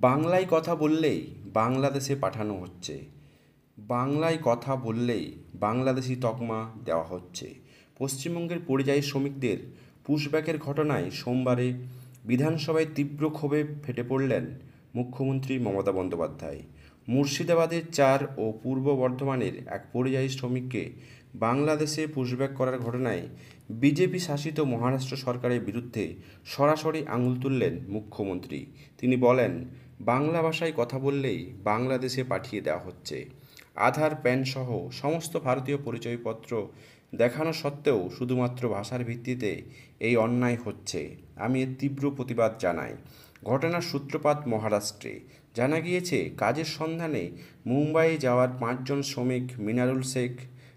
বাংলায় কথা বললেই বাংলাদেশে পাঠানো হচ্ছে। বাংলায় কথা বললেই বাংলাদেশি তকমা দেওয়া হচ্ছে। পশ্চিমবঙ্গের পরিযায়ী শ্রমিকদের পুশব্যাকের ঘটনায় সোমবারে বিধানসভায় তীব্র ক্ষোভে ফেটে পড়লেন মুখ্যমন্ত্রী মমতা বন্দ্যোপাধ্যায়। মুর্শিদাবাদের ৪ ও পূর্ব বর্ধমানের এক পরিযায়ী শ্রমিককে বাংলাদেশে পুশব্যাক করার ঘটনায় বিজেপি শাসিত মহারাষ্ট্র সরকারের বিরুদ্ধে সরাসরি আঙুল তুললেন মুখ্যমন্ত্রী। তিনি বলেন, বাংলা ভাষায় কথা বললেই বাংলাদেশে পাঠিয়ে দেওয়া হচ্ছে। আধার, প্যান সহ সমস্ত ভারতীয় পরিচয়পত্র দেখানো সত্ত্বেও শুধুমাত্র ভাষার ভিত্তিতে এই অন্যায় হচ্ছে। আমি এর তীব্র প্রতিবাদ জানাই। ঘটনার সূত্রপাত মহারাষ্ট্রে। জানা গিয়েছে, কাজের সন্ধানে মুম্বাই যাওয়ার ৫ জন শ্রমিক মিনারুল শেখ,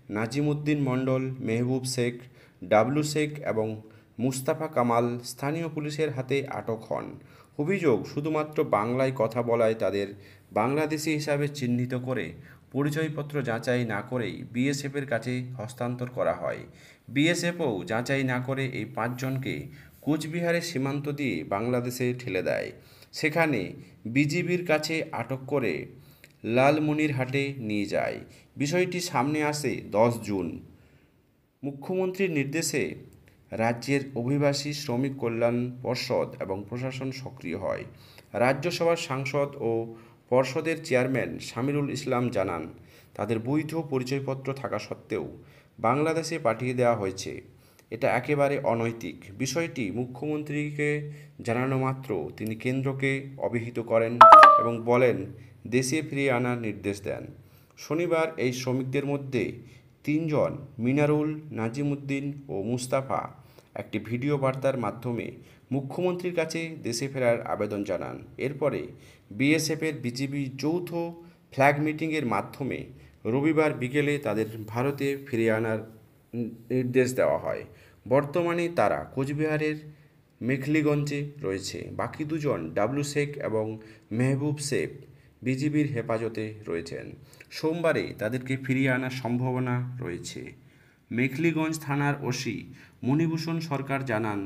নাজিমুদ্দিন মণ্ডল, মেহবুব শেখ, ডাবলু শেখ এবং মুস্তাফা কামাল স্থানীয় পুলিশের হাতে আটক হন। অভিযোগ, শুধুমাত্র বাংলায় কথা বলায় তাদের বাংলাদেশি হিসাবে চিহ্নিত করে পরিচয়পত্র যাচাই না করেই বিএসএফের কাছে হস্তান্তর করা হয়। বিএসএফও যাচাই না করে এই ৫ জনকে কোচবিহারের সীমান্ত দিয়ে বাংলাদেশে ঠেলে দেয়। সেখানে বিজিবির কাছে আটক করে লালমনিরহাটে নিয়ে যায়। বিষয়টি সামনে আসে ১০ জুন। মুখ্যমন্ত্রীর নির্দেশে রাজ্যের অভিবাসী শ্রমিক কল্যাণ পর্ষদ এবং প্রশাসন সক্রিয় হয়। রাজ্যসভার সাংসদ ও পর্ষদের চেয়ারম্যান শামিরুল ইসলাম জানান, তাদের বৈধ পরিচয়পত্র থাকা সত্ত্বেও বাংলাদেশে পাঠিয়ে দেওয়া হয়েছে। এটা একেবারে অনৈতিক। বিষয়টি মুখ্যমন্ত্রীকে জানানো মাত্র তিনি কেন্দ্রকে অবহিত করেন এবং বলেন, দেশে ফিরিয়ে আনার নির্দেশ দেন। শনিবার এই শ্রমিকদের মধ্যে ৩ জন মিনারুল, নাজিমুদ্দিন ও মুস্তাফা একটি ভিডিও বার্তার মাধ্যমে মুখ্যমন্ত্রীর কাছে দেশে ফেরার আবেদন জানান। এরপরে বিএসএফের বিজিবি যৌথ ফ্ল্যাগ মিটিংয়ের মাধ্যমে রবিবার বিকেলে তাদের ভারতে ফিরিয়ে আনার নির্দেশ দেওয়া হয়। বর্তমানে তারা কোচবিহারের মেখলিগঞ্জে রয়েছে। বাকি ২ জন ডাবলু শেখ এবং মেহবুব শেখ বিজিবির হেফাজতে রয়েছেন। সোমবারে তাদেরকে ফিরিয়ে আনার সম্ভাবনা রয়েছে। মেখলিগঞ্জ থানার ওসি মণিভূষণ সরকার জানান,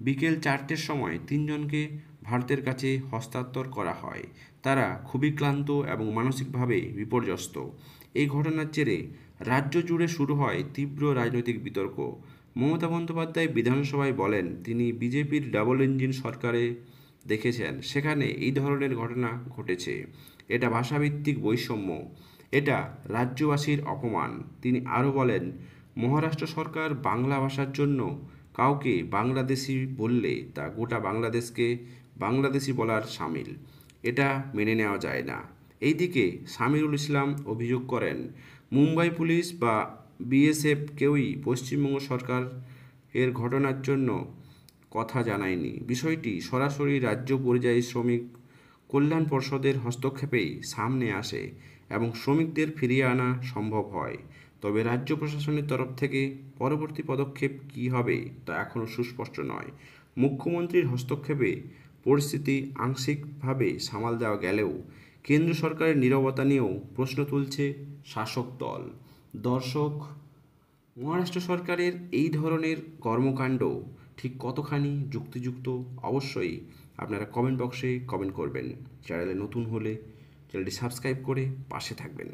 বিকেল ৪টের সময় ৩ জনকে ভারতের কাছে হস্তান্তর করা হয়। তারা খুবই ক্লান্ত এবং মানসিকভাবে বিপর্যস্ত। এই ঘটনার জেরে রাজ্য জুড়ে শুরু হয় তীব্র রাজনৈতিক বিতর্ক। মমতা বন্দ্যোপাধ্যায় বিধানসভায় বলেন, তিনি বিজেপির ডাবল ইঞ্জিন সরকারে দেখেছেন, সেখানে এই ধরনের ঘটনা ঘটেছে। এটা ভাষাভিত্তিক বৈষম্য, এটা রাজ্যবাসীর অপমান। তিনি আরও বলেন, মহারাষ্ট্র সরকার বাংলা ভাষার জন্য কাউকে বাংলাদেশি বললে তা গোটা বাংলাদেশকে বাংলাদেশি বলার শামিল। এটা মেনে নেওয়া যায় না। এইদিকে শামিরুল ইসলাম অভিযোগ করেন, মুম্বাই পুলিশ বা বিএসএফ কেউই পশ্চিমবঙ্গ সরকার এর ঘটনার জন্য কথা জানায়নি। বিষয়টি সরাসরি রাজ্য পরিযায়ী শ্রমিক কল্যাণ পর্ষদের হস্তক্ষেপেই সামনে আসে এবং শ্রমিকদের ফিরিয়ে আনা সম্ভব হয়। তবে রাজ্য প্রশাসনের তরফ থেকে পরবর্তী পদক্ষেপ কী হবে তা এখনও সুস্পষ্ট নয়। মুখ্যমন্ত্রীর হস্তক্ষেপে পরিস্থিতি আংশিকভাবে সামাল দেওয়া গেলেও কেন্দ্র সরকারের নীরবতা নিয়েও প্রশ্ন তুলছে শাসক দল। দর্শক, মহারাষ্ট্র সরকারের এই ধরনের কর্মকাণ্ড ঠিক কতখানি যুক্তিযুক্ত অবশ্যই আপনারা কমেন্ট বক্সে কমেন্ট করবেন। চ্যানেলে নতুন হলে চ্যানেলটি সাবস্ক্রাইব করে পাশে থাকবেন।